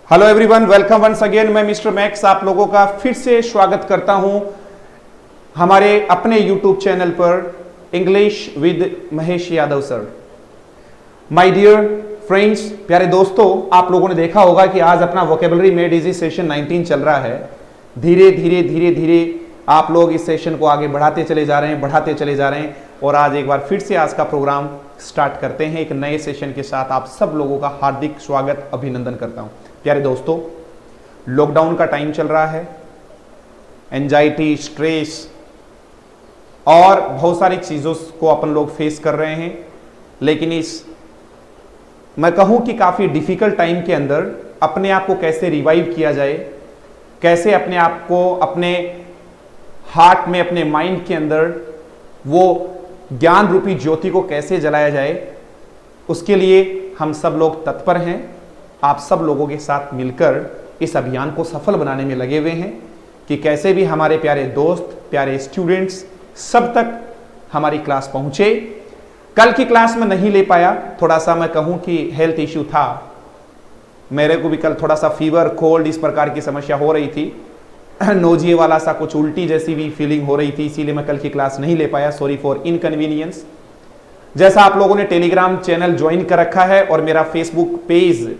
Hello everyone, welcome once again. मैं mister Max आप लोगों का फिर से स्वागत करता हूं हमारे अपने यूट्यूब चैनल पर English with Mahesh Yadav sir. My dear friends, प्यारे दोस्तों, आप लोगों ने देखा होगा कि आज अपना वोकेबलरी मेड इजी सेशन 19 चल रहा है। धीरे धीरे आप लोग इस सेशन को आगे बढ़ाते चले जा रहे हैं और आज एक बार फिर से आज का प्रोग्राम स्टार्ट करते हैं एक नए सेशन के साथ। आप सब लोगों का हार्दिक स्वागत अभिनंदन करता हूं। प्यारे दोस्तों, लॉकडाउन का टाइम चल रहा है, एंजाइटी, स्ट्रेस और बहुत सारी चीजों को अपन लोग फेस कर रहे हैं। लेकिन मैं कहूं कि काफी डिफिकल्ट टाइम के अंदर अपने आप को कैसे रिवाइव किया जाए, कैसे अपने आप को अपने हार्ट में, अपने माइंड के अंदर वो ज्ञान रूपी ज्योति को कैसे जलाया जाए, उसके लिए हम सब लोग तत्पर हैं। आप सब लोगों के साथ मिलकर इस अभियान को सफल बनाने में लगे हुए हैं कि कैसे भी हमारे प्यारे दोस्त, प्यारे स्टूडेंट्स सब तक हमारी क्लास पहुंचे। कल की क्लास में नहीं ले पाया, थोड़ा सा मैं कहूं कि हेल्थ इश्यू था। मेरे को भी कल थोड़ा सा फीवर, कोल्ड, इस प्रकार की समस्या हो रही थी। नोजिए वाला सा कुछ उल्टी जैसी भी फीलिंग हो रही थी, इसीलिए मैं कल की क्लास नहीं ले पाया। Sorry for inconvenience. जैसा आप लोगों ने टेलीग्राम चैनल ज्वाइन कर रखा है और मेरा Facebook page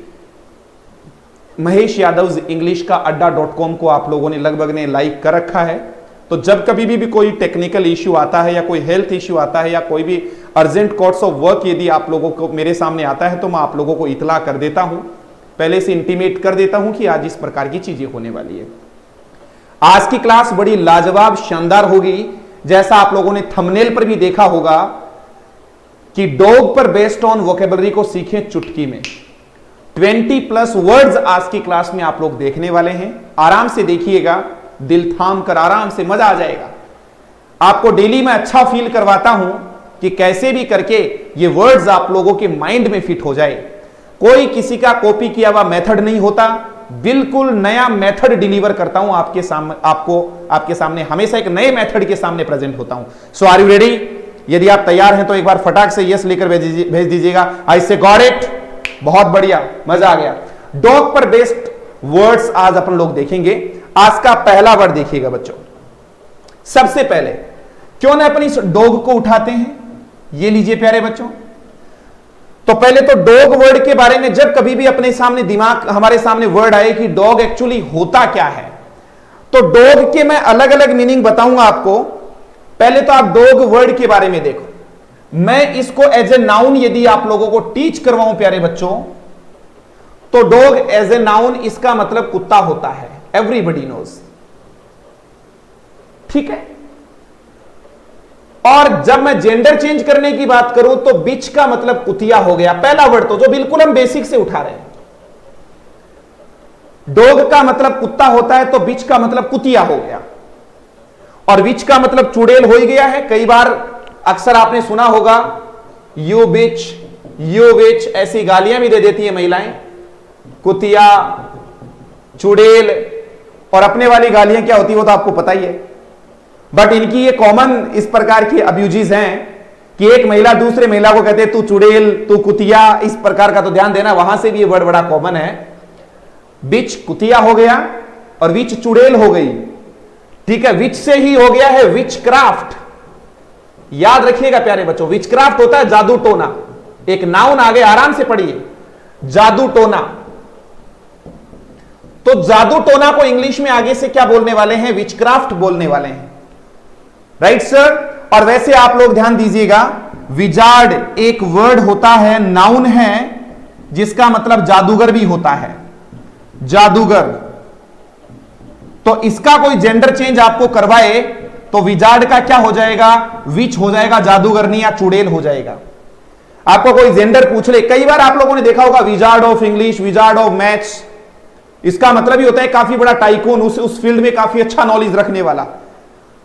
Mahesh Yadav English का अड्डा.com को आप लोगों ने लगभग ने लाइक कर रखा है, तो जब कभी भी कोई टेक्निकल इश्यू आता है या कोई हेल्थ इश्यू आता है या कोई भी अर्जेंट कोर्स ऑफ वर्क यदि आप लोगों को मेरे सामने आता है तो मैं आप लोगों को इतला कर देता हूं, पहले से इंटीमेट कर देता हूं कि आज इस प्रकार की चीजें होने वाली है। आज की क्लास बड़ी लाजवाब, शानदार होगी। जैसा आप लोगों ने थंबनेल पर भी देखा होगा कि डॉग पर बेस्ड ऑन वोकेबलरी को सीखें चुटकी में। 20+ वर्ड्स आज की क्लास में आप लोग देखने वाले हैं। आराम से देखिएगा, दिल थाम कर आराम से, मजा आ जाएगा। आपको डेली मैं अच्छा फील करवाता हूं कि कैसे भी करके ये वर्ड्स आप लोगों के माइंड में फिट हो जाए। कोई किसी का कॉपी किया हुआ मेथड नहीं होता, बिल्कुल नया मेथड डिलीवर करता हूं आपके सामने। आपके सामने हमेशा एक नए मेथड के सामने प्रेजेंट होता हूं। सो आर यू रेडी? यदि आप तैयार हैं तो एक बार फटाक से यस लेकर भेज दीजिएगा। आई से गॉट इट। बहुत बढ़िया, मजा आ गया। डॉग पर बेस्ड वर्ड्स आज अपन लोग देखेंगे। आज का पहला वर्ड देखिएगा बच्चों। सबसे पहले क्यों ना अपन इस डॉग को उठाते हैं, ये लीजिए प्यारे बच्चों। तो पहले तो डॉग वर्ड के बारे में जब कभी भी अपने सामने हमारे सामने वर्ड आए कि डॉग एक्चुअली होता क्या है, तो डॉग के मैं अलग अलग मीनिंग बताऊंगा आपको। पहले तो आप डॉग वर्ड के बारे में देखो। मैं इसको एज ए नाउन यदि आप लोगों को टीच करवाऊं प्यारे बच्चों, तो डॉग एज ए नाउन इसका मतलब कुत्ता होता है। एवरीबडी नोज, ठीक है। और जब मैं जेंडर चेंज करने की बात करूं तो बिच का मतलब कुतिया हो गया। पहला वर्ड तो जो बिल्कुल हम बेसिक से उठा रहे हैं। डॉग का मतलब कुत्ता होता है तो बिच का मतलब कुतिया हो गया, और विच का मतलब चुड़ैल हो ही गया है। कई बार अक्सर आपने सुना होगा यू बिच, यू विच, ऐसी गालियां भी दे देती है महिलाएं, कुतिया, चुड़ैल। और अपने वाली गालियां क्या होती है वो तो आपको पता ही है, बट इनकी ये कॉमन इस प्रकार की अब्यूजेस हैं कि एक महिला दूसरे महिला को कहते तू चुड़ैल, तू कुतिया, इस प्रकार का। तो ध्यान देना, वहां से भी ये वर्ड बड़ा कॉमन है। बिच कुतिया हो गया और विच चुड़ैल हो गई, ठीक है। विच से ही हो गया है विच क्राफ्ट। याद रखिएगा प्यारे बच्चों, विच क्राफ्ट होता है जादू टोना। एक नाउन आगे, आराम से पढ़िए, जादू टोना। तो जादू टोना को इंग्लिश में आगे से क्या बोलने वाले हैं? विच क्राफ्ट बोलने वाले हैं, राइट सर। और वैसे आप लोग ध्यान दीजिएगा, विजार्ड एक वर्ड होता है, नाउन है, जिसका मतलब जादूगर भी होता है, जादूगर। तो इसका कोई जेंडर चेंज आपको करवाए तो विजार्ड का क्या हो जाएगा? विच हो जाएगा, जादूगरनी या चुड़ैल हो जाएगा। आपको कोई जेंडर पूछ ले, कई बार आप लोगों ने देखा होगा wizard of English, wizard of maths. इसका मतलब ही होता है काफी बड़ा टाइकून, उस फील्ड में काफी अच्छा नॉलेज रखने वाला।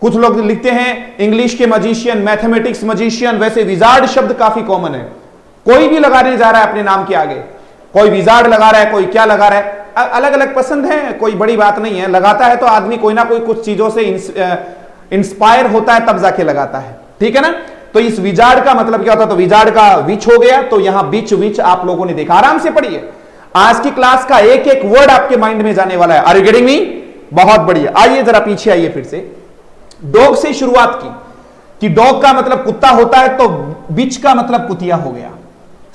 कुछ लोग लिखते हैं इंग्लिश के मजिशियन, मैथमेटिक्स मजिशियन। वैसे विजार्ड शब्द काफी कॉमन है, कोई भी लगाने जा रहा है अपने नाम के आगे। कोई विजार्ड लगा रहा है, कोई क्या लगा रहा है, अलग अलग पसंद है, कोई बड़ी बात नहीं है। लगाता है तो आदमी कोई ना कोई कुछ चीजों से इंस्पायर होता है तब जाके लगाता है, ठीक है ना। तो इस विजार्ड का मतलब क्या होता है? तो विजार्ड का विच हो गया, तो यहां बिच विच आप लोगों ने देखा। आराम से पढ़िए। आज की क्लास का एक एक वर्ड आपके माइंड में जाने वाला है। Are you getting me? बहुत बढ़िया। आइए जरा पीछे आइए फिर से। डॉग से शुरुआत की कि डॉग का मतलब कुत्ता होता है, तो बिच का मतलब कुतिया हो गया।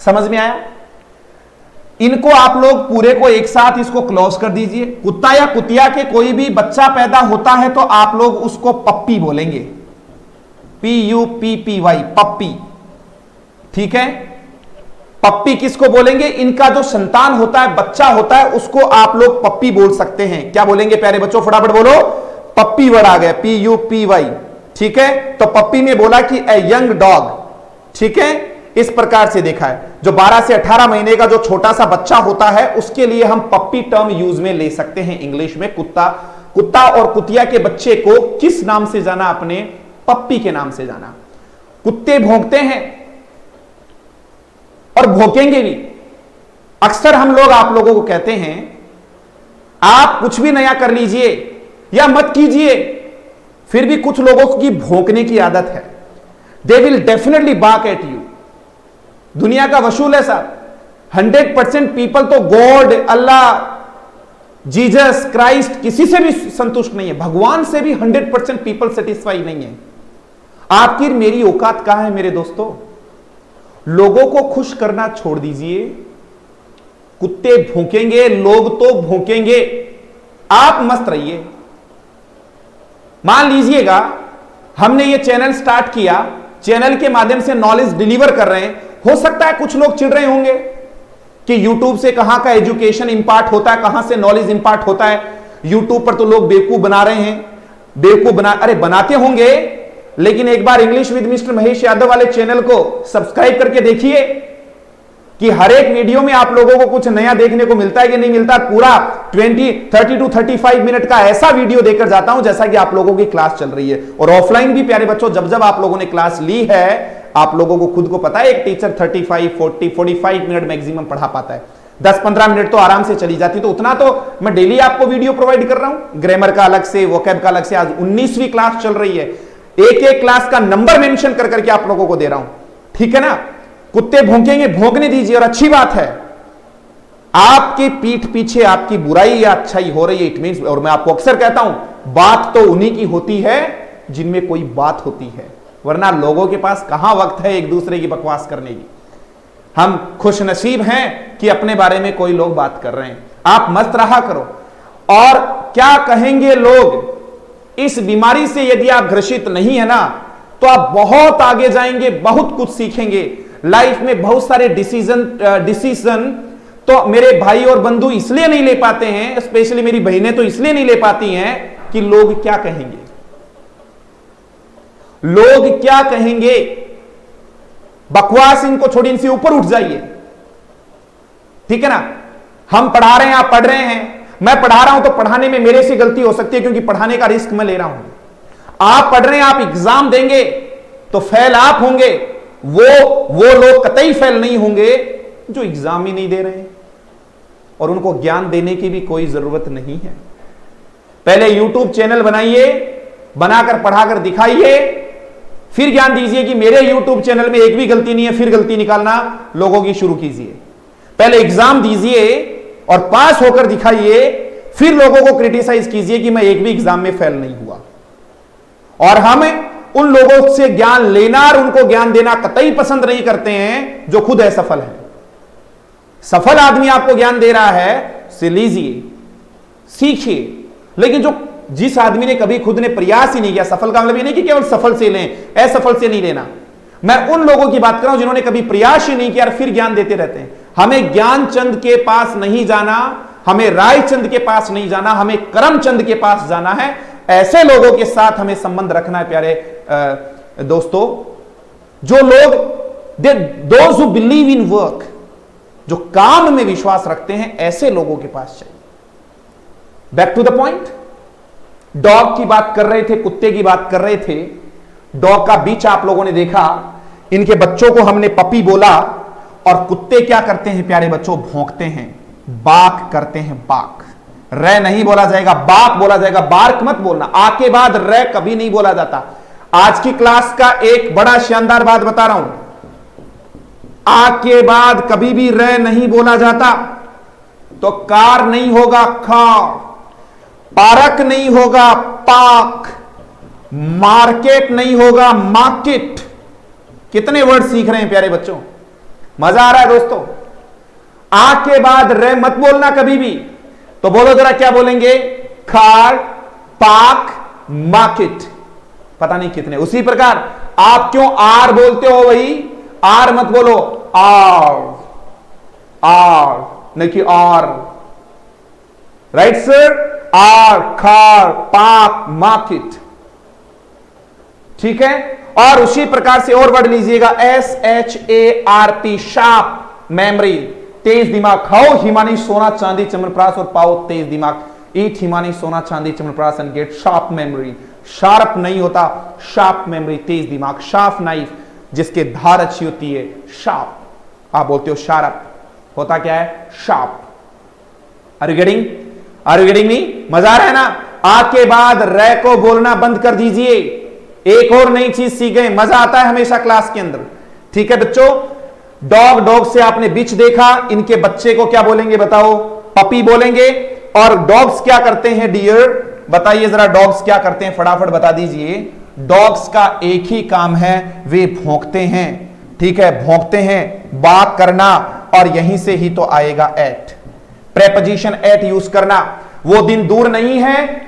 समझ में आया? इनको आप लोग पूरे को एक साथ इसको क्लोज कर दीजिए। कुत्ता या कुतिया के कोई भी बच्चा पैदा होता है तो आप लोग उसको पप्पी बोलेंगे, PUPPY, पप्पी। ठीक है? पप्पी किसको बोलेंगे? इनका जो संतान होता है, बच्चा होता है, उसको आप लोग पप्पी बोल सकते हैं। क्या बोलेंगे प्यारे बच्चों? फटाफट बोलो। पप्पी वर्ड आ गया, PUPY। ठीक है? तो पप्पी में बोला कि ए यंग डॉग। ठीक है? इस प्रकार से देखा है। जो 12 से 18 महीने का जो छोटा सा बच्चा होता है, उसके लिए हम पप्पी टर्म यूज में ले सकते हैं इंग्लिश में। कुत्ता और कुतिया के बच्चे को किस नाम से जाना? अपने पप्पी के नाम से जाना। कुत्ते भौंकते हैं और भौंकेंगे भी। अक्सर हम लोग आप लोगों को कहते हैं आप कुछ भी नया कर लीजिए या मत कीजिए, फिर भी कुछ लोगों की भौंकने की आदत है। They will definitely bark at you. दुनिया का वसूल है साहब। 100% पीपल तो गॉड, अल्लाह, जीसस क्राइस्ट, किसी से भी संतुष्ट नहीं है। भगवान से भी 100% पीपल सेटिस्फाई नहीं है। आपकी मेरी औकात कहां है मेरे दोस्तों? लोगों को खुश करना छोड़ दीजिए। कुत्ते भौंकेंगे, लोग तो भौंकेंगे, आप मस्त रहिए। मान लीजिएगा हमने ये चैनल स्टार्ट किया, चैनल के माध्यम से नॉलेज डिलीवर कर रहे हैं। हो सकता है कुछ लोग चिढ़ रहे होंगे कि YouTube से कहां का एजुकेशन इंपार्ट होता है, कहां से नॉलेज इंपार्ट होता है। YouTube पर तो लोग बेवकूफ बना रहे हैं। अरे बनाते होंगे, लेकिन एक बार English with mister Mahesh Yadav वाले चैनल को सब्सक्राइब करके देखिए कि हर एक वीडियो में आप लोगों को कुछ नया देखने को मिलता है कि नहीं मिलता। पूरा 30 to 35 मिनट का ऐसा वीडियो देकर जाता हूं जैसा कि आप लोगों की क्लास चल रही है। और ऑफलाइन भी प्यारे बच्चों, जब जब आप लोगों ने क्लास ली है, आप लोगों को खुद को पता है एक टीचर 35, 40, 45 मिनट मैक्सिमम पढ़ा पाता है। 10-15 मिनट तो आराम से चली जाती। तो उतना तो मैं डेली आपको वीडियो प्रोवाइड कर रहा हूं। ग्रामर का अलग से, वोकैब का अलग से। आज 19वीं क्लास चल रही है। एक एक क्लास का नंबर मेंशन कर करके आप लोगों को दे रहा हूं। ठीक है ना? कुत्ते भौंकेंगे, भौंकने दीजिए। और अच्छी बात है, आपकी पीठ पीछे आपकी बुराई या अच्छाई हो रही है, इट मींस, और मैं आपको अक्सर कहता हूं, बात तो उन्हीं की होती है जिनमें कोई बात होती है, वरना लोगों के पास कहां वक्त है एक दूसरे की बकवास करने की। हम खुशनसीब हैं कि अपने बारे में कोई लोग बात कर रहे हैं। आप मस्त रहा करो। और क्या कहेंगे लोग, इस बीमारी से यदि आप ग्रसित नहीं है ना, तो आप बहुत आगे जाएंगे, बहुत कुछ सीखेंगे लाइफ में। बहुत सारे डिसीजन तो मेरे भाई और बंधु इसलिए नहीं ले पाते हैं, स्पेशली मेरी बहनें तो इसलिए नहीं ले पाती हैं कि लोग क्या कहेंगे। लोग क्या कहेंगे, बकवास इनको छोड़ी, इनसे ऊपर उठ जाइए। ठीक है ना? हम पढ़ा रहे हैं, आप पढ़ रहे हैं। मैं पढ़ा रहा हूं तो पढ़ाने में मेरे से गलती हो सकती है, क्योंकि पढ़ाने का रिस्क मैं ले रहा हूं। आप पढ़ रहे हैं, आप एग्जाम देंगे तो फेल आप होंगे। वो लोग कतई फेल नहीं होंगे जो एग्जाम ही नहीं दे रहे हैं, और उनको ज्ञान देने की भी कोई जरूरत नहीं है। पहले YouTube चैनल बनाइए, बनाकर पढ़ाकर दिखाइए, फिर ज्ञान दीजिए कि मेरे YouTube चैनल में एक भी गलती नहीं है, फिर गलती निकालना लोगों की शुरू कीजिए। पहले एग्जाम दीजिए और पास होकर दिखाइए, फिर लोगों को क्रिटिसाइज कीजिए कि मैं एक भी एग्जाम में फेल नहीं हुआ। और हम उन लोगों से ज्ञान लेना और उनको ज्ञान देना कतई पसंद नहीं करते हैं जो खुद असफल है। सफल आदमी आपको ज्ञान दे रहा है, से लीजिए, सीखिए। लेकिन जिस आदमी ने कभी खुद ने प्रयास ही नहीं किया, सफल का मतलब ये नहीं कि केवल सफल से लें, असफल से नहीं लेना। मैं उन लोगों की बात कर रहा हूं जिन्होंने कभी प्रयास ही नहीं किया और फिर ज्ञान देते रहते हैं। हमें ज्ञानचंद के पास नहीं जाना, हमें रायचंद के पास नहीं जाना, हमें करमचंद के पास जाना है। ऐसे लोगों के साथ हमें संबंध रखना है प्यारे दोस्तों। जो लोग, those who believe in work, जो काम में विश्वास रखते हैं, ऐसे लोगों के पास चाहिए। Back to the point. Dog की बात कर रहे थे, कुत्ते की बात कर रहे थे। डॉग का बीच आप लोगों ने देखा, इनके बच्चों को हमने पपी बोला। और कुत्ते क्या करते हैं प्यारे बच्चों? भौंकते हैं, बाक करते हैं। बाक, रे नहीं बोला जाएगा, बाक बोला जाएगा। बार्क मत बोलना, आ के बाद रे कभी नहीं बोला जाता। आज की क्लास का एक बड़ा शानदार बात बता रहा हूं, आ के बाद कभी भी रे नहीं बोला जाता। तो कार नहीं होगा कार, पार्क नहीं होगा पार्क, मार्केट नहीं होगा मार्केट। कितने वर्ड सीख रहे हैं प्यारे बच्चों, मजा आ रहा है दोस्तों। आ के बाद रे मत बोलना कभी भी, तो बोलो जरा क्या बोलेंगे, कार, पार्क, मार्केट। पता नहीं कितने। उसी प्रकार आप क्यों आर बोलते हो, वही आर मत बोलो, आर आर नहीं कि R. Right sir, R, car, park, market. ठीक है। और उसी प्रकार से और वर्ड लीजिएगा, SHARP, शार्प मेमोरी, तेज दिमाग। खाओ हिमानी सोना चांदी चमनप्राश और पाओ तेज दिमाग। ईट Himani Sona Chandi Chyawanprash and get sharp memory. Sharp नहीं होता, शार्प मेमोरी, तेज दिमाग। शार्प नाइफ, जिसके धार अच्छी होती है, शार्प। आप बोलते हो शार्प, होता क्या है, sharp. Are you getting, are you getting me? मजा आ रहा है ना? आ के बाद रे को बोलना बंद कर दीजिए। एक और नई चीज सीख गए, मजा आता है हमेशा क्लास के अंदर। ठीक है बच्चों, डॉग, डॉग से आपने बिच देखा, इनके बच्चे को क्या बोलेंगे बताओ, पपी बोलेंगे। और डॉग्स क्या करते हैं डियर, बताइए जरा, डॉग्स क्या करते हैं, फटाफट बता दीजिए। डॉग्स का एक ही काम है, वे भौंकते हैं। ठीक है, भौंकते हैं, बात करना, और यहीं से ही तो आएगा एट, प्रेपोजिशन एट यूज करना। वो दिन दूर नहीं है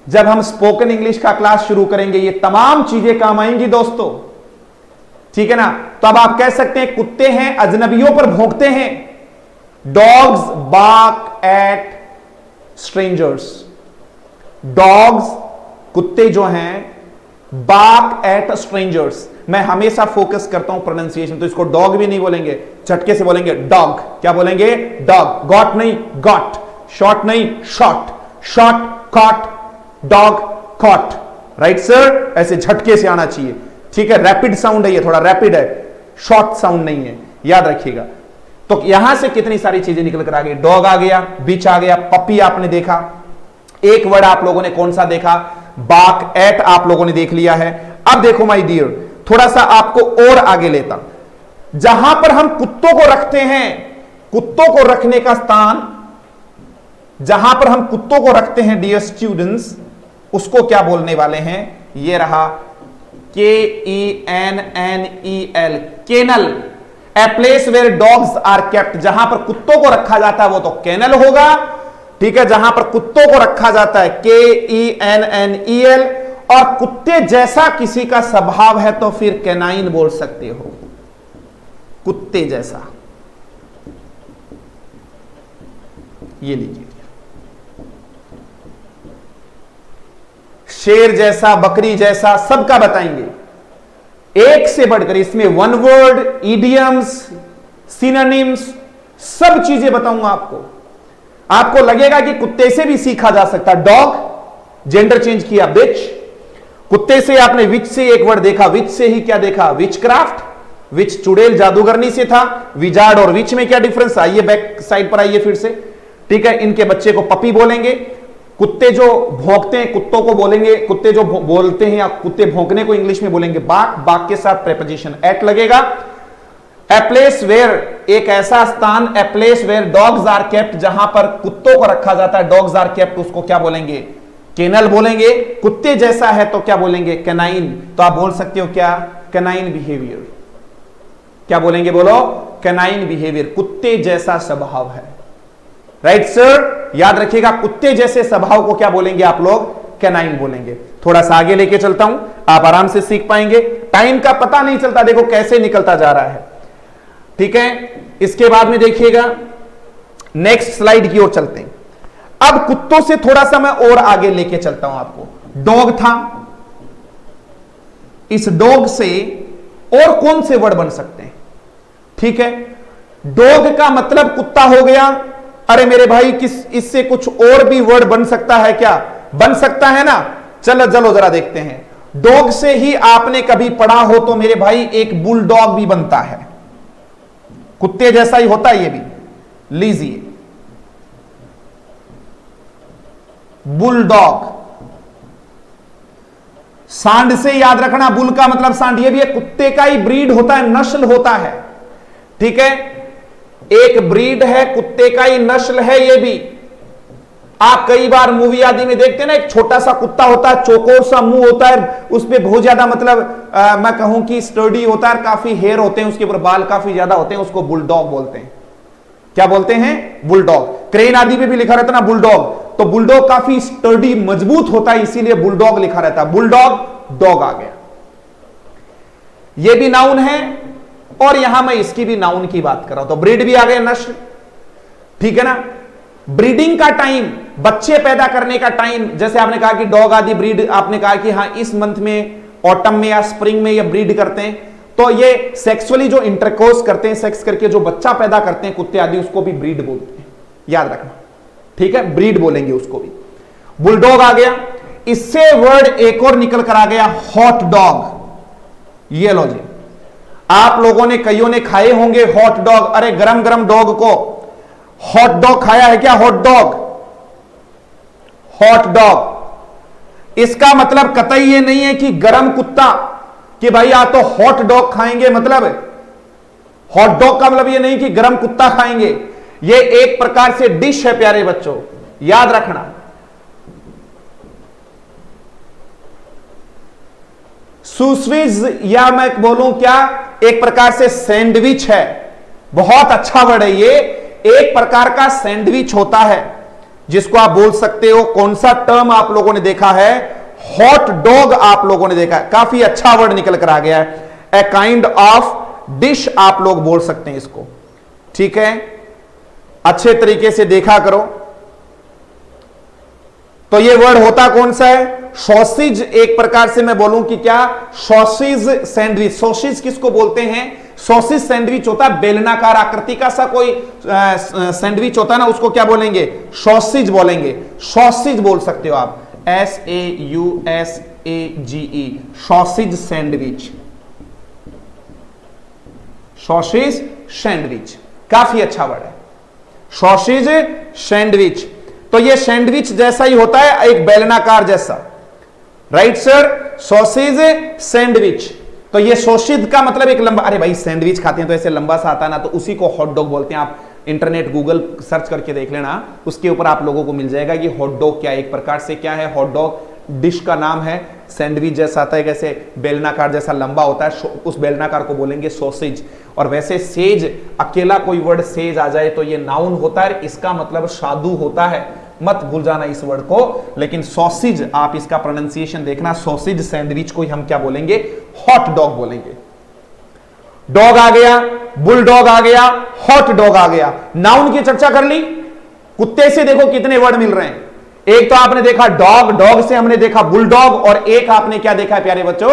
जब हम स्पोकन इंग्लिश का क्लास शुरू करेंगे, ये तमाम चीजें काम आएंगी दोस्तों। ठीक है ना? तो अब आप कह सकते हैं कुत्ते हैं, अजनबियों पर भौंकते हैं। Dogs bark at strangers. Dogs, कुत्ते जो हैं, बार्क एट स्ट्रेंजर्स। मैं हमेशा फोकस करता हूं प्रोनाउंसिएशन, तो इसको डॉग भी नहीं बोलेंगे, झटके से बोलेंगे डॉग। क्या बोलेंगे, डॉग। गॉट नहीं गॉट, शॉट नहीं shot, shot cot, dog cot. Right sir, ऐसे झटके से आना चाहिए। ठीक है, रैपिड साउंड है, ये थोड़ा रैपिड है, शॉर्ट साउंड नहीं है, याद रखिएगा। तो यहां से कितनी सारी चीजें निकल कर आ गई। डॉग आ गया, बिच आ गया, पपी आपने देखा। एक वर्ड आप लोगों ने कौन सा देखा, बार्क एट आप लोगों ने देख लिया है। अब देखो माय डियर, थोड़ा सा आपको और आगे लेता, जहां पर हम कुत्तों को रखते हैं, कुत्तों को रखने का स्थान, जहां पर हम कुत्तों को रखते हैं डियर स्टूडेंट्स, उसको क्या बोलने वाले हैं, ये रहा KENNEL, kennel. A place where dogs are kept, जहां पर कुत्तों को रखा जाता है वो तो केनल होगा। ठीक है, जहां पर कुत्तों को रखा जाता है KENNEL। और कुत्ते जैसा किसी का स्वभाव है तो फिर कैनाइन बोल सकते हो, कुत्ते जैसा। ये लीजिए, शेर जैसा, बकरी जैसा, सबका बताएंगे, एक से बढ़कर। इसमें वन वर्ड, इडियम्स, सिनोनिम्स, सब चीजें बताऊंगा आपको। आपको लगेगा कि कुत्ते से भी सीखा जा सकता। डॉग, जेंडर चेंज किया, बिच। कुत्ते से आपने विच से एक वर्ड देखा, विच से ही क्या देखा, विच क्राफ्ट। विच चुड़ैल जादूगरनी से था। विजार्ड और विच में क्या डिफरेंस, आइए बैक साइड पर आइए फिर से। ठीक है, इनके बच्चे को पपी बोलेंगे। कुत्ते जो भौंकते हैं, कुत्तों को बोलेंगे, कुत्ते जो बोलते हैं या कुत्ते भौंकने को इंग्लिश में बोलेंगे बार्क। बार्क के साथ प्रेपोजिशन एट लगेगा। ए प्लेस वेयर, एक ऐसा स्थान, a place where dogs are kept, जहां पर कुत्तों को रखा जाता है, डॉग्स आर केप्ट, उसको क्या बोलेंगे, केनल बोलेंगे। कुत्ते जैसा है तो क्या बोलेंगे, कैनाइन। तो आप बोल सकते हो क्या, कैनाइन बिहेवियर। क्या बोलेंगे, बोलो, कैनाइन बिहेवियर, कुत्ते जैसा स्वभाव है। राइट सर, याद रखिएगा, कुत्ते जैसे स्वभाव को क्या बोलेंगे आप लोग, कैनाइन बोलेंगे। थोड़ा सा आगे लेके चलता हूं, आप आराम से सीख पाएंगे। टाइम का पता नहीं चलता, देखो कैसे निकलता जा रहा है। ठीक है, इसके बाद में देखिएगा, नेक्स्ट स्लाइड की ओर चलते हैं। अब कुत्तों से थोड़ा सा मैं और आगे लेके चलता हूं आपको। डॉग था, इस डॉग से और कौन से वर्ड बन सकते हैं। ठीक है, डॉग का मतलब कुत्ता हो गया। अरे मेरे भाई, किस इससे कुछ और भी वर्ड बन सकता है क्या, बन सकता है ना। चलो चलो जरा देखते हैं। डॉग से ही आपने कभी पढ़ा हो तो मेरे भाई एक बुलडॉग भी बनता है, कुत्ते जैसा ही होता है ये भी। लीजिए, बुलडॉग। सांड से याद रखना, बुल का मतलब सांड, ये भी एक कुत्ते का ही ब्रीड होता है, नस्ल होता है। ठीक है, एक ब्रीड है, कुत्ते का ही नस्ल है ये भी। आप कई बार मूवी आदि में देखते हैं ना, एक छोटा सा कुत्ता होता है, चौकोर सा मुंह होता है, उस पे बहुत ज्यादा मतलब मैं कहूं कि स्टर्डी होता है, काफी हेयर होते हैं, उसके ऊपर बाल काफी ज्यादा होते हैं, उसको बुलडॉग बोलते हैं। क्या बोलते हैं? बुलडॉग। क्रेन आदि में भी लिखा रहता है ना बुलडॉग, तो बुलडॉग काफी स्टर्डी मजबूत होता है, इसीलिए बुलडॉग लिखा रहता है। बुलडॉग, डॉग आ गया, ये भी नाउन है, और यहां मैं इसकी भी नाउन की बात कर रहा हूं, तो ब्रीड भी आ गया, नस्ल, ठीक है ना। ब्रीडिंग का टाइम, बच्चे पैदा करने का टाइम, जैसे आपने कहा कि डॉग आदि ब्रीड, आपने कहा कि हाँ इस मंथ में, ऑटम में या स्प्रिंग में ये ब्रीड करते हैं, तो ये सेक्सुअली जो इंटरकोर्स करते हैं, सेक्स करके जो बच्चा पैदा करते हैं कुत्ते आदि, उसको भी ब्रीड बोलते हैं, याद रखना, ठीक है, ब्रीड बोलेंगे उसको भी। बुलडॉग आ गया, इससे वर्ड एक और निकल कर आ गया, हॉट डॉग। ये लो जी, आप लोगों ने, कईयों ने खाए होंगे हॉट डॉग, अरे गरम गरम डॉग को हॉट डॉग खाया है क्या? Hot dog, hot dog. इसका मतलब कतई ये नहीं है कि गरम कुत्ता, कि भाई आप तो हॉट डॉग खाएंगे, मतलब हॉट डॉग का मतलब ये नहीं कि गरम कुत्ता खाएंगे, ये एक प्रकार से डिश है प्यारे बच्चों, याद रखना। सूस्विज, या मैं बोलूं क्या, एक प्रकार से सैंडविच है, बहुत अच्छा वर्ड है ये, एक प्रकार का सैंडविच होता है जिसको आप बोल सकते हो। कौन सा टर्म आप लोगों ने देखा है? हॉट डॉग आप लोगों ने देखा है, काफी अच्छा वर्ड निकल कर आ गया है। ए काइंड ऑफ डिश आप लोग बोल सकते हैं इसको, ठीक है, अच्छे तरीके से देखा करो। तो ये वर्ड होता कौन सा है? सॉसेज, एक प्रकार से मैं बोलूं कि क्या, सॉसेज सैंडविच। सॉसेज किसको बोलते हैं? सॉसेज सैंडविच होता है, बेलनाकार आकृति का सा कोई सैंडविच होता है ना, उसको क्या बोलेंगे? सॉसेज बोलेंगे, सॉसेज बोल सकते हो आप, SAUSAGE, sausage sandwich, sausage sandwich, काफी अच्छा वर्ड है, सॉसेज सैंडविच। तो ये सैंडविच जैसा ही होता है, एक बेलनाकार जैसा, राइट सर, सॉसेज सैंडविच। तो ये सॉसेज का मतलब एक लंबा, अरे भाई सैंडविच खाते हैं तो ऐसे लंबा सा आता है ना, तो उसी को हॉट डॉग बोलते हैं। आप इंटरनेट गूगल सर्च करके देख लेना, उसके ऊपर आप लोगों को मिल जाएगा कि हॉट डॉग क्या, एक प्रकार से क्या है, हॉट डॉग डिश का नाम है। सैंडविच जैसा आता है, कैसे बेलनाकार जैसा लंबा होता है, उस बेलनाकार को बोलेंगे सॉसेज। और वैसे सेज, अकेला कोई वर्ड सेज आ जाए तो ये नाउन होता है, इसका मतलब साधु होता है, मत भूल जाना इस वर्ड को। लेकिन सॉसेज, आप इसका प्रोनाउंसिएशन देखना, सॉसेज सैंडविच को हम क्या बोलेंगे? हॉट डॉग बोलेंगे। डॉग आ गया, बुलडॉग आ गया, हॉट डॉग आ गया। नाउन की चर्चा कर ली। कुत्ते से देखो कितने वर्ड मिल रहे हैं, एक तो आपने देखा डॉग, डॉग से हमने देखा बुलडॉग, और एक आपने क्या देखा है प्यारे बच्चों?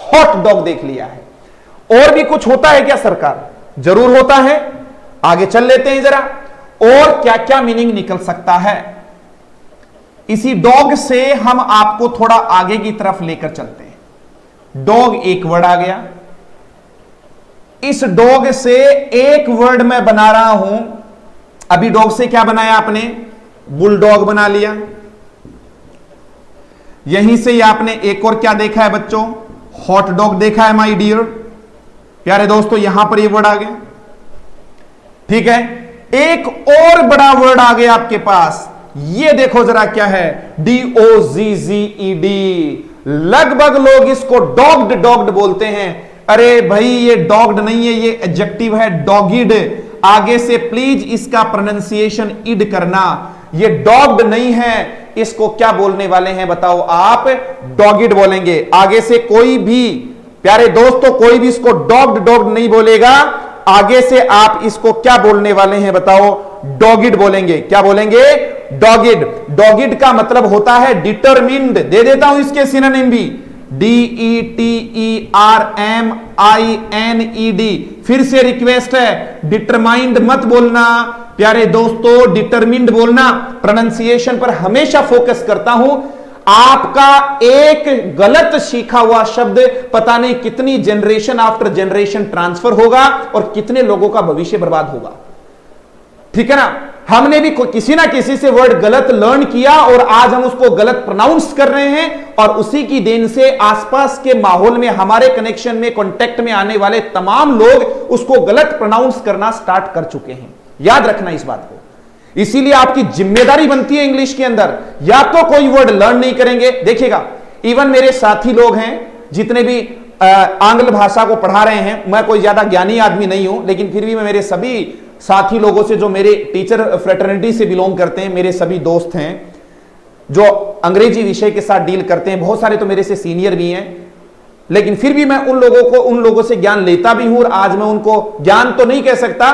हॉट डॉग देख लिया है। और भी कुछ होता है क्या सरकार? जरूर होता है, आगे चल लेते हैं जरा, और क्या क्या मीनिंग निकल सकता है। इसी डॉग से हम आपको थोड़ा आगे की तरफ लेकर चलते हैं। डॉग एक वर्ड आ गया, इस डॉग से एक वर्ड मैं बना रहा हूं। अभी डॉग से क्या बनाया आपने? बुलडॉग बना लिया। यहीं से आपने एक और क्या देखा है बच्चों? हॉट डॉग देखा है माय डियर प्यारे दोस्तों, यहां पर ये वर्ड आ गया, ठीक है। एक और बड़ा वर्ड आ गया आपके पास, ये देखो जरा क्या है, DOGGED। लगभग लोग इसको डॉग्ड डॉग्ड बोलते हैं। अरे भाई ये डॉग्ड नहीं है, ये एडजेक्टिव है, डॉगिड। आगे से प्लीज इसका प्रोनाउंसिएशन इड करना, ये डॉग्ड नहीं है, इसको क्या बोलने वाले हैं बताओ आप? डॉगिड बोलेंगे। आगे से कोई भी प्यारे दोस्तों, कोई भी इसको डॉग्ड डॉग्ड नहीं बोलेगा, आगे से आप इसको क्या बोलने वाले हैं बताओ? डॉगिड बोलेंगे। क्या बोलेंगे? डॉगिड। डॉगिड का मतलब होता है डिटरमिन्ड। दे देता हूं इसके सिनोनिम भी, DETERMINED। फिर से रिक्वेस्ट है, डिटरमाइंड मत बोलना प्यारे दोस्तों, डिटरमिन्ड बोलना। प्रोनाउंसिएशन पर हमेशा फोकस करता हूं। आपका एक गलत सीखा हुआ शब्द पता नहीं कितनी जनरेशन आफ्टर जनरेशन ट्रांसफर होगा और कितने लोगों का भविष्य बर्बाद होगा, ठीक है ना। हमने भी किसी ना किसी से वर्ड गलत लर्न किया और आज हम उसको गलत प्रोनाउंस कर रहे हैं, और उसी की देन से आसपास के माहौल में, हमारे कनेक्शन में, कांटेक्ट में आने वाले तमाम लोग उसको गलत प्रोनाउंस करना स्टार्ट कर चुके हैं। याद रखना इस बात को। इसीलिए आपकी जिम्मेदारी बनती है इंग्लिश के अंदर, या तो कोई वर्ड लर्न नहीं करेंगे। देखिएगा, इवन मेरे साथी लोग हैं जितने भी आंग्ल भाषा को पढ़ा रहे हैं, मैं कोई ज्यादा ज्ञानी आदमी नहीं हूं, लेकिन फिर भी मैं मेरे सभी साथी लोगों से, जो मेरे टीचर फ्रेटर्निटी से बिलोंग करते हैं, मेरे सभी दोस्त हैं जो अंग्रेजी विषय के साथ डील करते हैं, बहुत सारे तो मेरे से सीनियर भी हैं, लेकिन फिर भी मैं उन लोगों से ज्ञान लेता भी हूं। और आज मैं उनको ज्ञान तो नहीं कह सकता,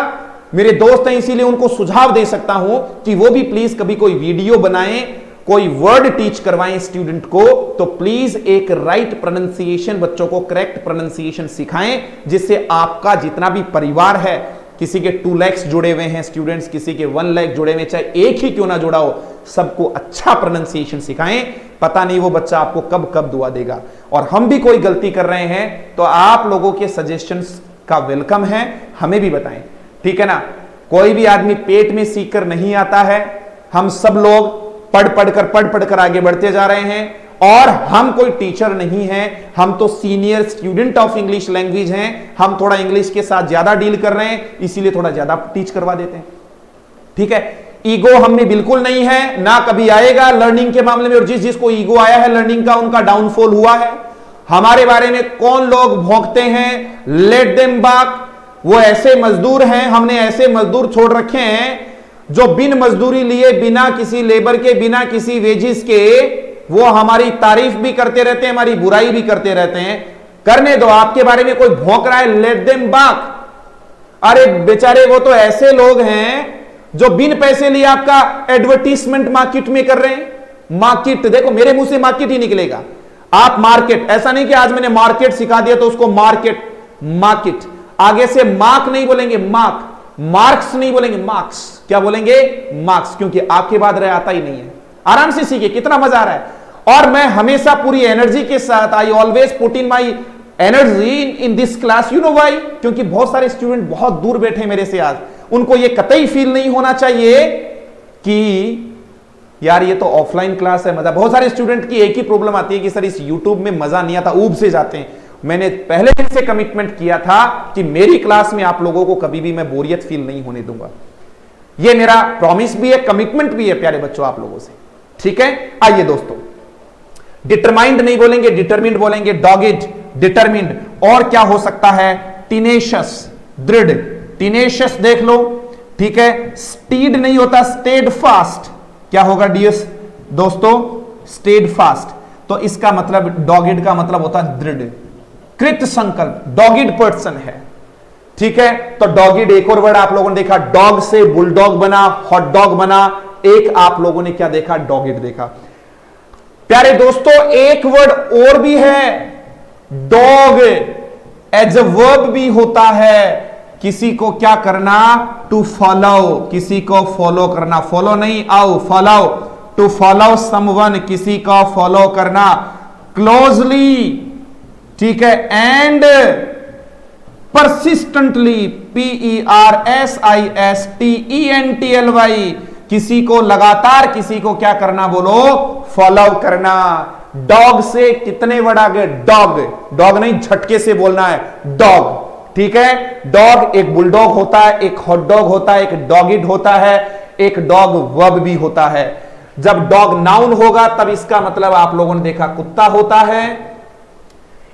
मेरे दोस्त हैं, इसीलिए उनको सुझाव दे सकता हूं कि वो भी प्लीज कभी कोई वीडियो बनाएं, कोई वर्ड टीच करवाएं स्टूडेंट को, तो प्लीज एक राइट प्रोनाउंसिएशन, बच्चों को करेक्ट प्रोनाउंसिएशन सिखाएं, जिससे आपका जितना भी परिवार है, किसी के 2 lakhs जुड़े हुए हैं स्टूडेंट्स, किसी के 1 lakh जुड़े हुए, चाहे एक ही क्यों ना जुड़ा हो, सबको अच्छा प्रोनाउंसिएशन सिखाएं। पता नहीं वो बच्चा आपको कब कब दुआ देगा। और हम भी कोई गलती कर रहे हैं तो आप लोगों के सजेशंस का वेलकम है, हमें भी बताएं, ठीक है ना। कोई भी आदमी पेट में सीख कर नहीं आता है, हम सब लोग पढ़ पढ़कर आगे बढ़ते जा रहे हैं, और हम कोई टीचर नहीं हैं, हम तो senior student of English language हैं। हम थोड़ा इंग्लिश के साथ ज्यादा डील कर रहे हैं, इसीलिए थोड़ा ज्यादा टीच करवा देते हैं, ठीक है। ईगो हम में बिल्कुल नहीं है, ना कभी आएगा लर्निंग के मामले में, और जिसको ईगो आया है लर्निंग का, उनका डाउनफॉल हुआ है। हमारे बारे में कौन लोग भौंकते हैं, लेट देम बाक, वो ऐसे मजदूर हैं, हमने ऐसे मजदूर छोड़ रखे हैं जो बिन मजदूरी लिए, बिना किसी लेबर के, बिना किसी वेजिस के, वो हमारी तारीफ भी करते रहते हैं, हमारी बुराई भी करते रहते हैं। करने दो, आपके बारे में कोई भौंक रहा है, लेट देम बाक। अरे बेचारे, वो तो ऐसे लोग हैं जो बिन पैसे लिए आपका एडवर्टीजमेंट मार्केट में कर रहे हैं। मार्केट, देखो मेरे मुंह से मार्केट ही निकलेगा, आप मार्केट, ऐसा नहीं कि आज मैंने मार्केट सिखा दिया तो उसको मार्केट, मार्केट, आगे से मार्क नहीं बोलेंगे, मार्क, मार्क्स नहीं बोलेंगे, मार्क्स, क्या बोलेंगे, मार्क्स, क्योंकि आपके बाद रहे आता ही नहीं है। आराम से सीखिए, कितना मजा आ रहा है। और मैं हमेशा पूरी एनर्जी के साथ, I always put in my energy in this class, you know why, क्योंकि बहुत सारे स्टूडेंट बहुत दूर बैठे मेरे से आज, उनको ये कतई फील नहीं होना चाहिए कि यार ये तो ऑफलाइन क्लास है, मजा। बहुत सारे स्टूडेंट की एक ही प्रॉब्लम आती है कि सर इस यूट्यूब में मजा नहीं आता, ऊब से जाते हैं। मैंने पहले दिन से कमिटमेंट किया था कि मेरी क्लास में आप लोगों को कभी भी मैं बोरियत फील नहीं होने दूंगा। ये मेरा प्रॉमिस भी है, कमिटमेंट भी है प्यारे बच्चों आप लोगों से, ठीक है। आइए दोस्तों, डिटरमाइंड नहीं बोलेंगे, डिटरमिन्ड बोलेंगे, डॉगिड, डिटरमिन्ड। और क्या हो सकता है, टीनेशियस, दृढ़, टीनेशियस देख लो, ठीक है। स्टीड नहीं होता, स्टेड फास्ट, क्या होगा डियर्स दोस्तों, स्टेड फास्ट। तो इसका मतलब, डॉगिड का मतलब होता है दृढ़, कृत संकल्प, डॉगिड पर्सन है, ठीक है। तो डॉगिड, एक और वर्ड आप लोगों ने देखा, डॉग से बुलडॉग बना, हॉट डॉग बना, एक आप लोगों ने क्या देखा, डॉगिड देखा। प्यारे दोस्तों, एक वर्ड और भी है, डॉग एज अ वर्ब भी होता है। किसी को क्या करना, टू फॉलो, किसी को फॉलो करना, फॉलो नहीं, आओ फॉलो, टू फॉलो समवन, किसी को फॉलो करना, क्लोजली, ठीक है, एंड परसिस्टेंटली, PERSISTENTLY, किसी को लगातार, किसी को क्या करना, बोलो फॉलो करना। डॉग से कितने वर्ड आ गए, डॉग, डॉग नहीं झटके से बोलना है, डॉग, ठीक है। डॉग एक बुलडॉग होता है, एक हॉट डॉग होता है, एक डॉगिड होता है, एक डॉग वर्ब भी होता है। जब डॉग नाउन होगा तब इसका मतलब आप लोगों ने देखा कुत्ता होता है।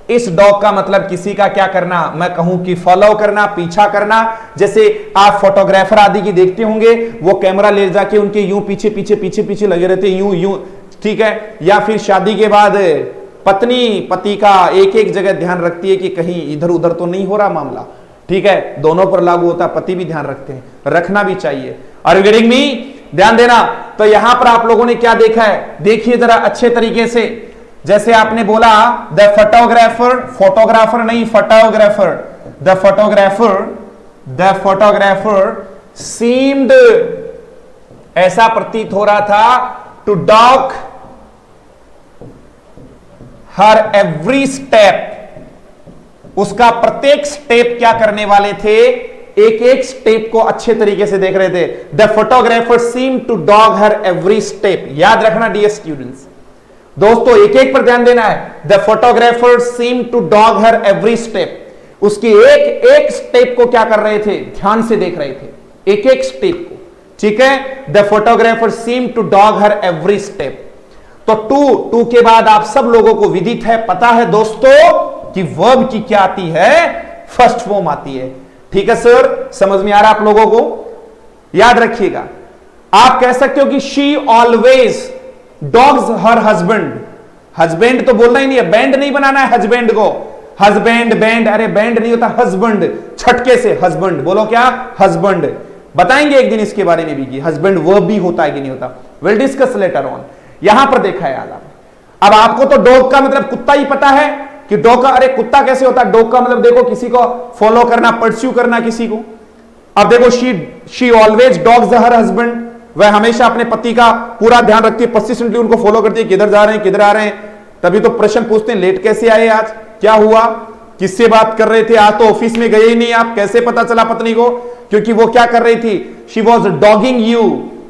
इस डॉग का मतलब किसी का क्या करना, मैं कहूं कि फॉलो करना, पीछा करना। जैसे आप फोटोग्राफर आदि की देखते होंगे, वो कैमरा ले जाके उनके यूं पीछे पीछे पीछे पीछे लगे रहते, यूं यूं, ठीक है। या फिर शादी के बाद पत्नी पति का एक एक जगह ध्यान रखती है कि कहीं इधर उधर तो नहीं हो रहा मामला, ठीक है। दोनों पर लागू होता है, पति भी ध्यान रखते हैं, रखना भी चाहिए। आर यू गेटिंग मी, ध्यान देना। तो यहां पर आप लोगों ने क्या देखा है, देखिए जरा अच्छे तरीके से। जैसे आपने बोला द फोटोग्राफर, फोटोग्राफर नहीं फोटोग्राफर, द फोटोग्राफर सीम्ड, ऐसा प्रतीत हो रहा था, to dog her every step, उसका प्रत्येक स्टेप क्या करने वाले थे, एक एक स्टेप को अच्छे तरीके से देख रहे थे। The photographer seem to dog her every step. याद रखना डियर स्टूडेंट्स, दोस्तों एक एक पर ध्यान देना है। The photographer seem to dog her every step. उसकी एक एक स्टेप को क्या कर रहे थे, ध्यान से देख रहे थे, एक एक स्टेप को। ठीक है, the photographer seem to dog her every step. तो टू के बाद आप सब लोगों को विदित है, पता है दोस्तों कि वर्ब की क्या आती है, फर्स्ट फॉर्म आती है। ठीक है सर, समझ में आ रहा है आप लोगों को? याद रखिएगा, आप कह सकते हो कि she always dogs her husband. Husband तो बोलना ही नहीं है, बैंड नहीं बनाना है हस्बैंड को। हस्बैंड बैंड, अरे बैंड नहीं होता, हस्बैंड, छटके से हस्बैंड बोलो। क्या? हस्बैंड। बताएंगे एक दिन इसके बारे में भी कि हस्बैंड वर्ब भी होता है कि नहीं होता। Will discuss later on. यहां पर देखा है अब आपको तो डॉग का मतलब कुत्ता ही पता है कि डॉग का, अरे कुत्ता कैसे होता है? डॉग का मतलब देखो किसी को फॉलो करना, परस्यू करना किसी को। अब देखो she always dogs her husband, वह हमेशा अपने पति का पूरा ध्यान रखती है, परसिस्टेंटली उनको फॉलो करती है, किधर जा रहे हैं किधर आ रहे हैं। तभी तो प्रश्न पूछते हैं, लेट कैसे आए आज, क्या हुआ, किससे बात कर रहे थे, आज तो ऑफिस में गए ही नहीं आप, कैसे पता चला पत्नी को? क्योंकि वो क्या कर रही थी, she was डॉगिंग you.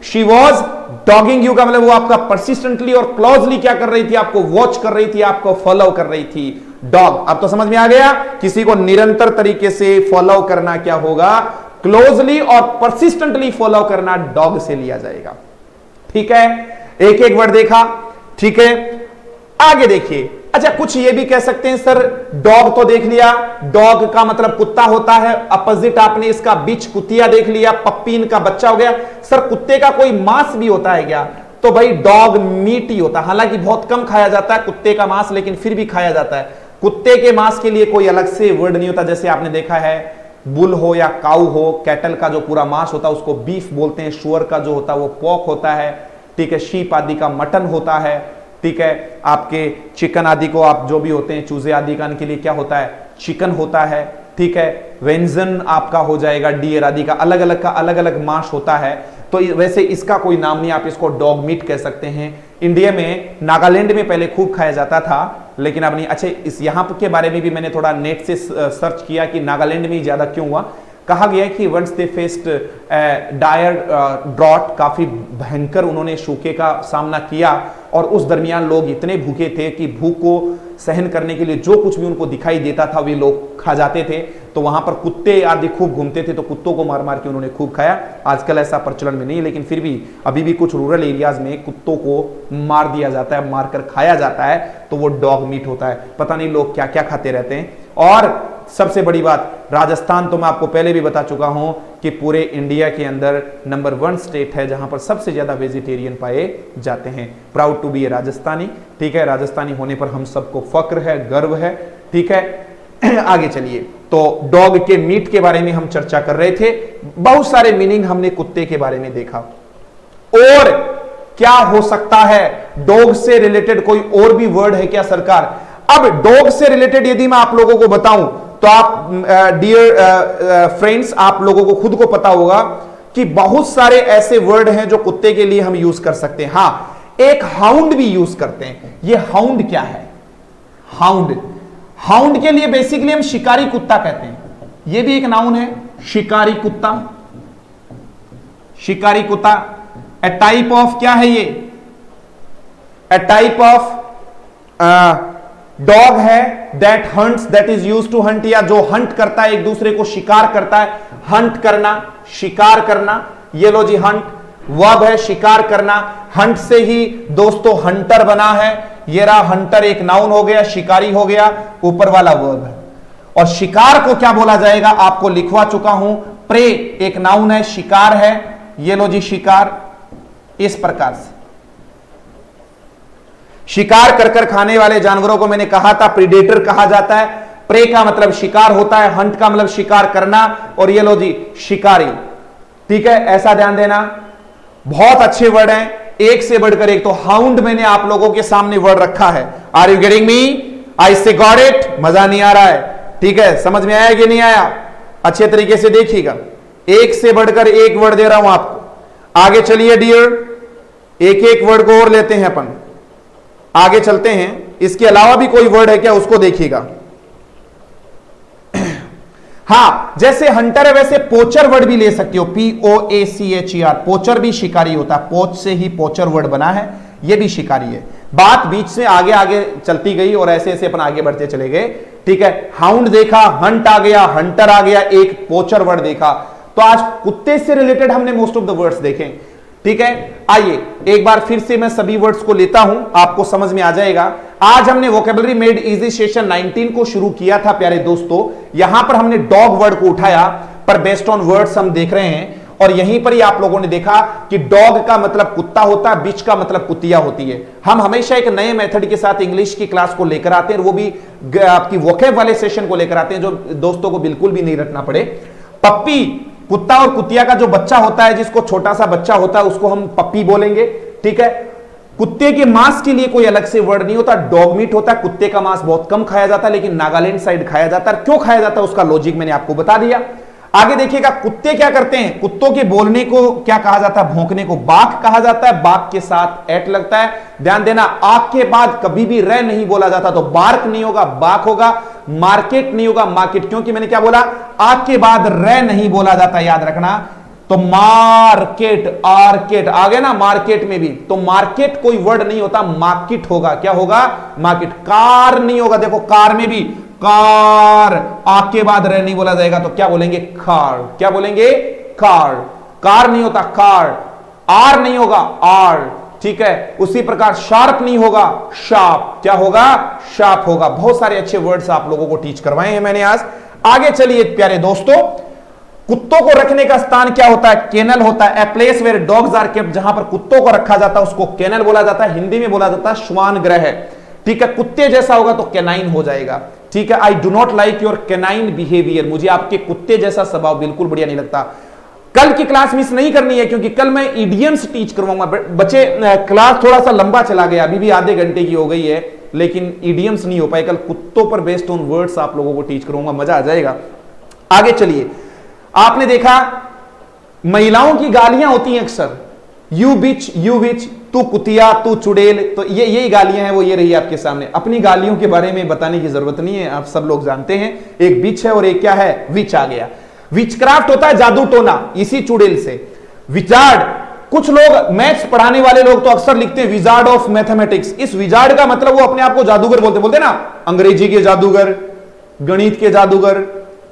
She was डॉगिंग you का मतलब वो आपका परसिस्टेंटली और क्लोजली क्या कर रही थी, आपको वॉच कर रही थी, आपको फॉलो कर रही थी। डॉग, अब तो समझ में आ गया, किसी को निरंतर तरीके से फॉलो करना क्या होगा, क्लोजली और परसिस्टेंटली फॉलो करना डॉग से लिया जाएगा। ठीक है, एक एक वर्ड देखा। ठीक है, आगे देखिए। अच्छा, कुछ ये भी कह सकते हैं सर, डॉग तो देख लिया, डॉग का मतलब कुत्ता होता है, अपोजिट आपने इसका बीच कुतिया देख लिया, पप्पी इनका बच्चा हो गया। सर कुत्ते का कोई मांस भी होता है क्या? तो भाई डॉग मीट ही होता है, हालांकि बहुत कम खाया जाता है कुत्ते का मांस, लेकिन फिर भी खाया जाता है। कुत्ते के मांस के लिए कोई अलग से वर्ड नहीं होता। जैसे आपने देखा है बुल हो या काऊ हो, कैटल का जो पूरा मांस होता है उसको बीफ बोलते हैं, शुअर का जो होता है वो पॉक होता है। ठीक है, शीप आदि का मटन होता है। ठीक है, आपके चिकन आदि को आप जो भी होते हैं, चूजे आदि का, इनके लिए क्या होता है, चिकन होता है। ठीक है, वेंजन आपका हो जाएगा, डियर आदि का अलग अलग मांस होता है। तो वैसे इसका कोई नाम नहीं, आप इसको डॉग मीट कह सकते हैं। इंडिया में नागालैंड में पहले खूब खाया जाता था, लेकिन अब नहीं। अच्छा, इस यहाँ के बारे में भी मैंने थोड़ा नेट से सर्च किया कि नागालैंड में ही ज्यादा क्यों हुआ। कहा गया कि once they faced dire drought, काफी भयंकर उन्होंने सूखे का सामना किया, और उस दरमियान लोग इतने भूखे थे कि भूख को सहन करने के लिए जो कुछ भी उनको दिखाई देता था वे लोग खा जाते थे। तो वहां पर कुत्ते आदि खूब घूमते थे, तो कुत्तों को मार मार के उन्होंने खूब खाया। आजकल ऐसा प्रचलन में नहीं, लेकिन फिर भी अभी भी कुछ रूरल एरियाज में कुत्तों को मार दिया जाता है, मारकर खाया जाता है, तो वो डॉग मीट होता है। पता नहीं लोग क्या क्या खाते रहते हैं। और सबसे बड़ी बात, राजस्थान तो मैं आपको पहले भी बता चुका हूं कि पूरे इंडिया के अंदर नंबर 1 स्टेट है जहां पर सबसे ज्यादा वेजिटेरियन पाए जाते हैं। प्राउड टू बी ए राजस्थानी। ठीक है, राजस्थानी होने पर हम सबको फक्र है, गर्व है। ठीक है, आगे चलिए। तो डॉग के मीट के बारे में हम चर्चा कर रहे थे, बहुत सारे मीनिंग हमने कुत्ते के बारे में देखा। और क्या हो सकता है, डॉग से रिलेटेड कोई और भी वर्ड है क्या सरकार? अब डॉग से रिलेटेड यदि मैं आप लोगों को बताऊं तो आप डियर फ्रेंड्स, आप लोगों को खुद को पता होगा कि बहुत सारे ऐसे वर्ड हैं जो कुत्ते के लिए हम यूज कर सकते हैं। हां, एक हाउंड भी यूज करते हैं। ये हाउंड क्या है? हाउंड, हाउंड के लिए बेसिकली हम शिकारी कुत्ता कहते हैं। ये भी एक नाउन है, शिकारी कुत्ता। शिकारी कुत्ता ए टाइप ऑफ, क्या है ये? ए टाइप ऑफ डॉग है that hunts, that is used to hunt, या जो हंट करता है, एक दूसरे को शिकार करता है। हंट करना, शिकार करना, ये लो जी हंट वर्ब है, शिकार करना। हंट से ही दोस्तों हंटर बना है। ये रहा हंटर, एक नाउन हो गया, शिकारी हो गया, ऊपर वाला वर्ब है। और शिकार को क्या बोला जाएगा आपको लिखवा चुका हूं, प्रे एक नाउन है, शिकार है। ये लो जी शिकार, इस प्रकार से शिकार कर कर खाने वाले जानवरों को मैंने कहा था प्रीडेटर कहा जाता है। प्रे का मतलब शिकार होता है, हंट का मतलब शिकार करना, और ये लो जी शिकारी। ठीक है, ऐसा ध्यान देना। बहुत अच्छे वर्ड हैं, एक से बढ़कर एक। तो हाउंड मैंने आप लोगों के सामने वर्ड रखा है। Are you getting me? I say got it? मजा नहीं आ रहा है? ठीक है, समझ में आया कि नहीं आया? अच्छे तरीके से देखिएगा, एक से बढ़कर एक वर्ड दे रहा हूं आपको। आगे चलिए डियर, एक एक वर्ड को और लेते हैं अपन, आगे चलते हैं। इसके अलावा भी कोई वर्ड है क्या, उसको देखिएगा। हाँ, जैसे हंटर है वैसे पोचर वर्ड भी ले सकते हो, POACHER, पोचर भी शिकारी होता है, पोच से ही पोचर वर्ड बना है, ये भी शिकारी है। बात बीच से आगे आगे चलती गई और ऐसे ऐसे अपन आगे बढ़ते चले गए, ठीक है। हाउंड देखा, हंट आ गया, हंटर आ गया, एक पोचर वर्ड देखा। तो आज कुत्ते से रिलेटेड हमने मोस्ट ऑफ द वर्ड्स देखे, ठीक है। आइए एक बार फिर से मैं सभी वर्ड्स को लेता हूं, आपको समझ में आ जाएगा। आज हमने वोकेबलरी मेड इजी सेशन 19 को शुरू किया था प्यारे दोस्तों। यहां पर हमने डॉग वर्ड को उठाया, पर बेस्ड ऑन वर्ड्स हम देख रहे हैं, और यहीं पर ही आप लोगों ने देखा कि डॉग का मतलब कुत्ता होता है, बिच का मतलब कुतिया होती है। हम हमेशा एक नए मेथड के साथ इंग्लिश की क्लास को लेकर आते हैं, वो भी आपकी वोकेब वाले सेशन को लेकर आते हैं, जो दोस्तों को बिल्कुल भी नहीं रटना पड़े। पप्पी, कुत्ता और कुतिया का जो बच्चा होता है, जिसको छोटा सा बच्चा होता है, उसको हम पप्पी बोलेंगे, ठीक है। कुत्ते के मांस के लिए कोई अलग से वर्ड नहीं होता, डॉग मीट होता है। कुत्ते का मांस बहुत कम खाया जाता है, लेकिन नागालैंड साइड खाया जाता है। क्यों खाया जाता है उसका लॉजिक मैंने आपको बता दिया। आगे देखिएगा, कुत्ते क्या करते हैं, कुत्तों के बोलने को क्या कहा जाता है, भौंकने को बाक कहा जाता है। बाक के साथ एट लगता है, ध्यान देना। आक के बाद कभी भी रे नहीं बोला जाता, तो बार्क नहीं होगा, बाक होगा। मार्केट नहीं होगा, मार्केट, क्योंकि मैंने क्या बोला, आक के बाद रे नहीं बोला जाता, याद रखना। तो मार्केट, आर्केट आ गया ना, मार्केट में भी। तो मार्केट कोई वर्ड नहीं होता, मार्केट होगा। क्या होगा, मार्केट। कार नहीं होगा, देखो कार में भी कार, आग के बाद रे नहीं बोला जाएगा, तो क्या बोलेंगे, कार। क्या बोलेंगे, कार। कार नहीं होता, कार। आर नहीं होगा, आर, ठीक है। उसी प्रकार शार्प नहीं होगा, शार्प। क्या होगा, शार्प होगा। बहुत सारे अच्छे वर्ड्स आप लोगों को टीच करवाए हैं मैंने आज। आगे चलिए प्यारे दोस्तों, कुत्तों को रखने का स्थान क्या होता है, केनल होता है। A place where dogs are kept, जहां पर कुत्तों को रखा जाता है उसको केनल बोला जाता है। हिंदी में बोला जाता है श्वान ग्रह, ठीक है। कुत्ते जैसा होगा तो कैनाइन हो जाएगा, ठीक है। I do not like your canine behaviour, मुझे आपके कुत्ते जैसा स्वभाव बिल्कुल बढ़िया नहीं लगता। कल की क्लास मिस नहीं करनी है, क्योंकि कल मैं इडियम्स टीच करवाऊंगा। बच्चे, क्लास थोड़ा सा लंबा चला गया, अभी भी आधे घंटे की हो गई है, लेकिन इडियम्स नहीं हो पाए। कल कुत्तों पर बेस्ड ऑन वर्ड्स आप लोगों को टीच करूंगा, मजा आ जाएगा। आगे चलिए, आपने देखा महिलाओं की गालियां होती हैं अक्सर, यू बिच, यू विच, तू कुतिया, तू चुड़ैल। तो ये यही गालियां हैं, वो ये रही आपके सामने। अपनी गालियों के बारे में बताने की जरूरत नहीं है, आप सब लोग जानते हैं। एक बिच है और एक क्या है, विच आ गया। विचक्राफ्ट होता है जादू टोना, इसी चुड़ैल से। विजार्ड, कुछ लोग मैथ्स पढ़ाने वाले लोग तो अक्सर लिखते हैं विजार्ड ऑफ मैथमेटिक्स। इस विजार्ड का मतलब वो अपने आप को जादूगर बोलते ना, अंग्रेजी के जादूगर, गणित के जादूगर।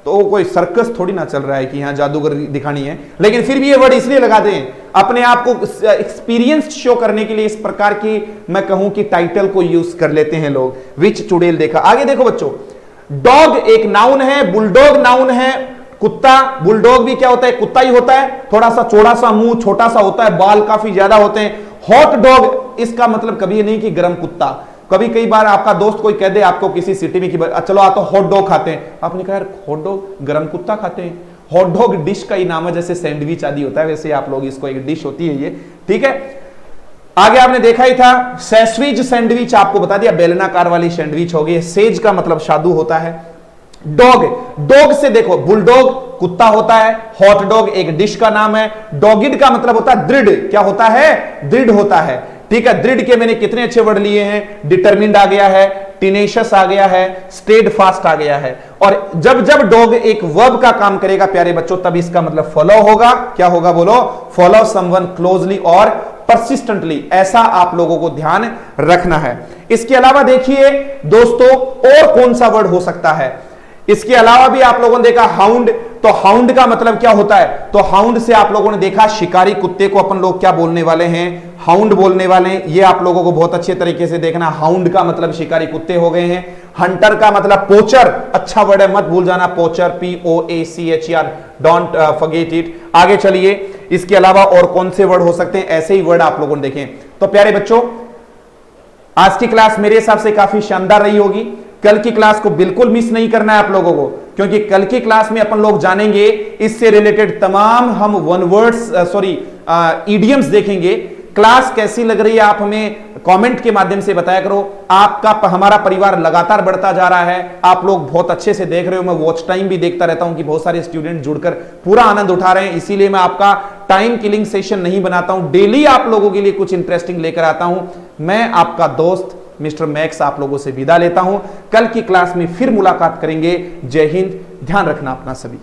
तो कोई सर्कस थोड़ी ना चल रहा है कि यहां जादूगर दिखानी है, लेकिन फिर भी ये वर्ड इसलिए लगाते हैं अपने आप को एक्सपीरियंस शो करने के लिए। इस प्रकार की मैं कहूं कि टाइटल को यूज कर लेते हैं लोग। विच, चुड़ैल देखा। आगे देखो बच्चों, डॉग एक नाउन है, बुलडॉग नाउन है। कुत्ता, बुलडॉग भी क्या होता है, कुत्ता ही होता है। थोड़ा सा चौड़ा सा मुंह, छोटा सा होता है, बाल काफी ज्यादा होते हैं। हॉट डॉग, इसका मतलब कभी नहीं कि गर्म कुत्ता। कभी कई बार आपका दोस्त कोई कह दे आपको किसी सिटी में कि चलो आ तो हॉट डॉग खाते हैं, आपने कहा यार हॉट डॉग गर्म कुत्ता खाते हैं। हॉट डॉग डिश का ही नाम है, जैसे सैंडविच आदि होता है वैसे आप लोग इसको, एक डिश होती है ये, ठीक है। आगे आपने देखा ही था, सैसविज सैंडविच आपको बता दिया, बेलनाकार वाली सैंडविच हो गई। सेज का मतलब साधु होता है। डॉग, डॉग से देखो, बुलडॉग कुत्ता होता है, हॉट डॉग एक डिश का नाम है। डॉगिड का मतलब होता है दृढ़, क्या होता है, दृढ़ होता है, ठीक है। दृढ़ के मैंने कितने अच्छे वर्ड लिए हैं, डिटरमिन्ड आ गया है, टिनेशियस आ गया है, स्टेड फास्ट आ गया है। और जब जब डॉग एक वर्ब का काम करेगा प्यारे बच्चों, तब इसका मतलब फॉलो होगा। क्या होगा बोलो, फॉलो समवन क्लोजली और परसिस्टेंटली, ऐसा आप लोगों को ध्यान रखना है। इसके अलावा देखिए दोस्तों, और कौन सा वर्ड हो सकता है। इसके अलावा भी आप लोगों ने देखा हाउंड, तो हाउंड का मतलब क्या होता है, तो हाउंड से आप लोगों ने देखा शिकारी कुत्ते को अपन लोग क्या बोलने वाले हैं, हाउंड बोलने वाले हैं। ये आप लोगों को बहुत अच्छे तरीके से देखना, हाउंड का मतलब शिकारी कुत्ते हो गए हैं। हंटर का मतलब पोचर, अच्छा वर्ड है, मत भूल जाना, पोचर, POACHER, डोंट फॉरगेट इट। आगे चलिए, इसके अलावा और कौन से वर्ड हो सकते हैं, ऐसे ही वर्ड आप लोगों ने देखें। तो प्यारे बच्चों, आज की क्लास मेरे हिसाब से काफी शानदार रही होगी। कल की क्लास को बिल्कुल मिस नहीं करना है आप लोगों को, क्योंकि कल की क्लास में अपन लोग जानेंगे इससे रिलेटेड तमाम हम वन वर्ड्स इडियम्स देखेंगे। क्लास कैसी लग रही है आप हमें कमेंट के माध्यम से बताया करो। आपका हमारा परिवार लगातार बढ़ता जा रहा है, आप लोग बहुत अच्छे से देख रहे हो। मैं वॉच टाइम भी देखता रहता हूं कि बहुत सारे स्टूडेंट जुड़कर पूरा आनंद उठा रहे हैं, इसीलिए मैं आपका टाइम किलिंग सेशन नहीं बनाता हूं, डेली आप लोगों के लिए कुछ इंटरेस्टिंग लेकर आता हूं। मैं आपका दोस्त मिस्टर मैक्स आप लोगों से विदा लेता हूं। कल की क्लास में फिर मुलाकात करेंगे। जय हिंद, ध्यान रखना अपना सभी।